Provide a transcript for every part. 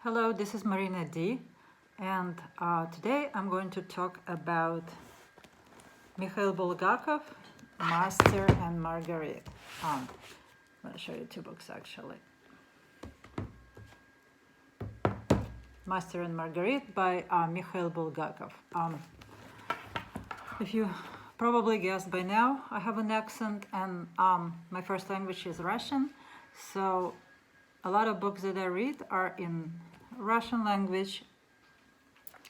Hello, this is Marina D, and today I'm going to talk about Mikhail Bulgakov, Master and Margarita. I'm going to show you two books actually. Master and Margarita by Mikhail Bulgakov. If you probably guessed by now, I have an accent, and my first language is Russian, so a lot of books that I read are in Russian language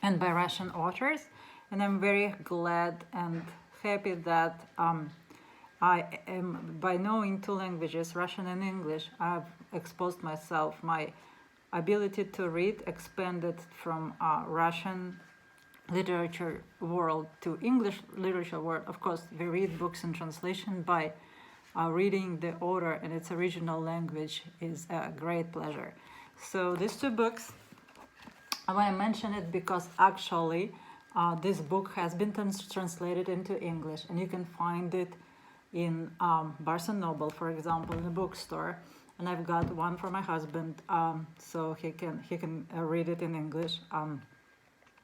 and by Russian authors, and I'm very glad and happy that I am, by knowing two languages, Russian and English, I've exposed myself, my ability to read expanded from Russian literature world to English literature world. Of course, we read books in translation by reading the author in its original language is a great pleasure. So these two books, I want to mention it because actually this book has been translated into English, and you can find it in Barnes & Noble, for example, in the bookstore. And I've got one for my husband, so he can read it in English.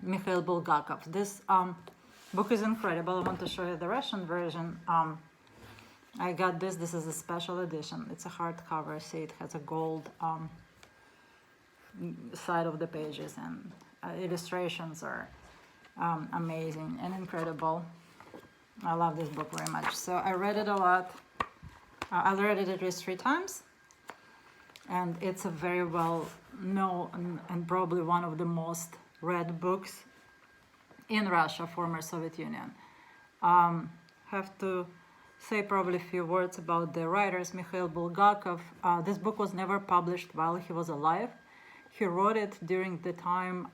Mikhail Bulgakov. This book is incredible. I want to show you the Russian version. I got this. This is a special edition. It's a hardcover. See, it has a gold side of the pages, and illustrations are amazing and incredible. I love this book very much. So I read it a lot. I read it at least 3 times, and it's a very well known and probably one of the most read books in Russia, former Soviet Union. Have to say probably a few words about the writers. Mikhail Bulgakov. This book was never published while he was alive. He wrote it during the time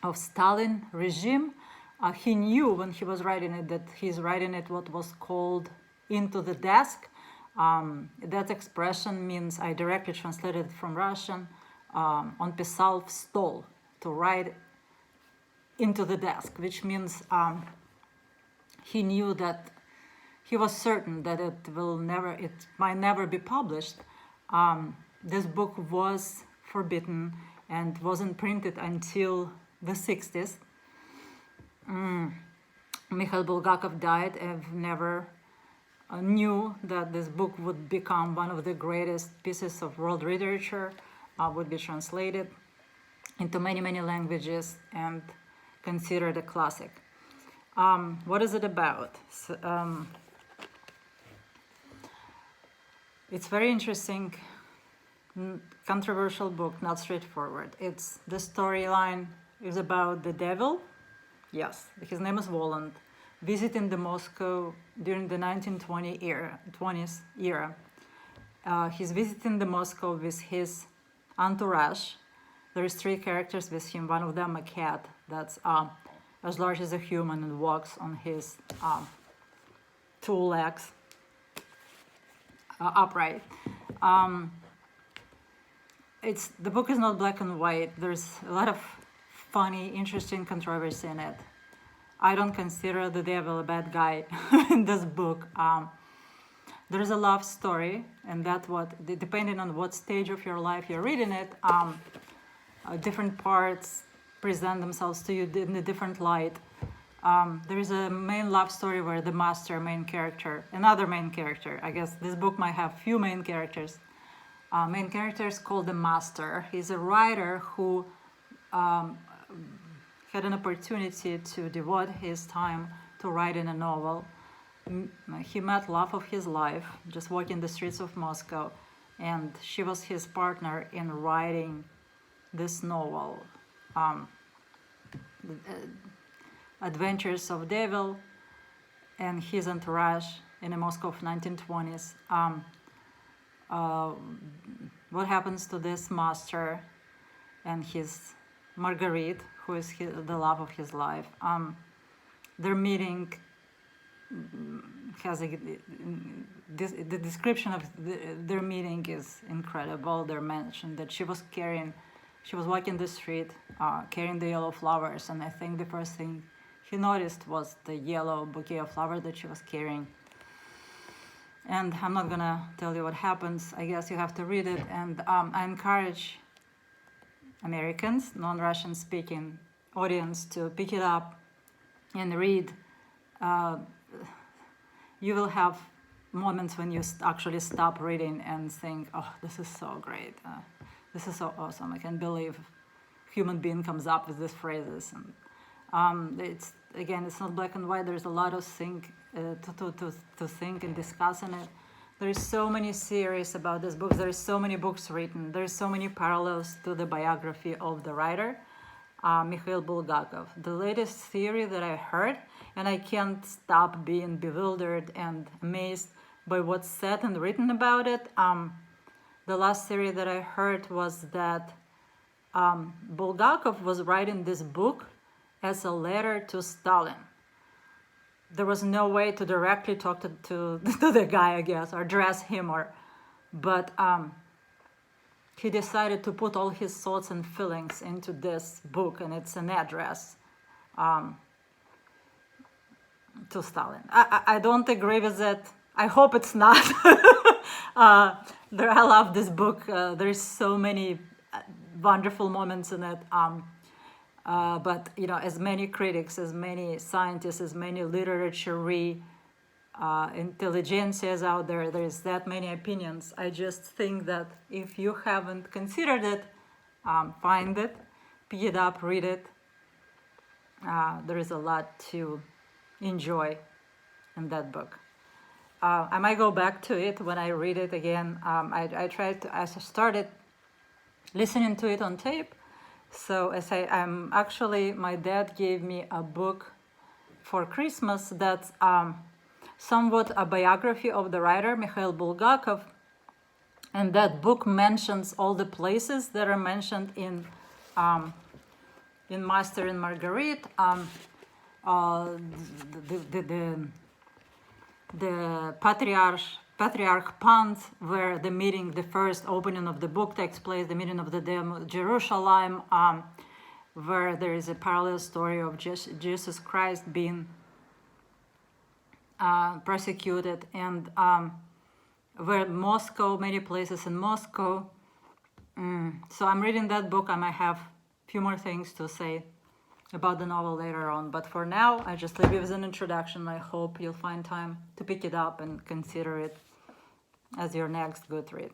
of Stalin regime. He knew when he was writing it that he's writing it what was called into the desk. That expression means, I directly translated from Russian, on pisal v stol, to write into the desk, which means he knew that he was certain that it might never be published. This book was forbidden and wasn't printed until the 60s. Mikhail Bulgakov died and never knew that this book would become one of the greatest pieces of world literature, would be translated into many, many languages and considered a classic. What is it about? It's very interesting, controversial book, not straightforward. The storyline is about the devil. Yes, his name is Voland, visiting the Moscow during the 1920s era. He's visiting the Moscow with his entourage. There is 3 characters with him. One of them a cat that's as large as a human and walks on his 2 legs upright. The book is not black and white. There's a lot of funny, interesting controversy in it. I don't consider the devil a bad guy in this book. There's a love story, and depending on what stage of your life you're reading it, different parts present themselves to you in a different light. There is a main love story where the master, another main character, I guess this book might have few main characters. Main character is called the master. He's a writer who had an opportunity to devote his time to writing a novel. He met love of his life just walking the streets of Moscow, and she was his partner in writing this novel, Adventures of Devil and his entourage in the Moscow of 1920s. What happens to this master and his Margarita, who is the love of his life? Their meeting has the description of their meeting is incredible. They mentioned that she was walking the street carrying the yellow flowers, and I think the first thing he noticed was the yellow bouquet of flowers that she was carrying. And I'm not gonna tell you what happens. I guess you have to read it, and I encourage Americans, non-Russian speaking audience to pick it up and read. You will have moments when you actually stop reading and think, oh, this is so great. This is so awesome. I can't believe human being comes up with these phrases. And it's not black and white. There's a lot of to think and discuss in it. There is so many series about this book. There is so many books written. There is so many parallels to the biography of the writer, Mikhail Bulgakov. The latest theory that I heard, and I can't stop being bewildered and amazed by what's said and written about it. The last theory that I heard was that Bulgakov was writing this book as a letter to Stalin. There was no way to directly talk to the guy, I guess, or address him, but he decided to put all his thoughts and feelings into this book, and it's an address to Stalin. I don't agree with it. I hope it's not. I love this book. There's so many wonderful moments in it. But as many critics, as many scientists, as many literature intelligentsias out there, there's that many opinions. I just think that if you haven't considered it, find it, pick it up, read it. There is a lot to enjoy in that book. I might go back to it when I read it again. I started listening to it on tape. So my dad gave me a book for Christmas that's somewhat a biography of the writer, Mikhail Bulgakov. And that book mentions all the places that are mentioned in Master and Margarita. The Patriarch Pond, where the first opening of the book takes place, the meeting of the Jerusalem, where there is a parallel story of Jesus Christ being persecuted, and where many places in Moscow. So I'm reading that book. I might have a few more things to say about the novel later on, but for now I just leave you with an introduction. I hope you'll find time to pick it up and consider it as your next good read.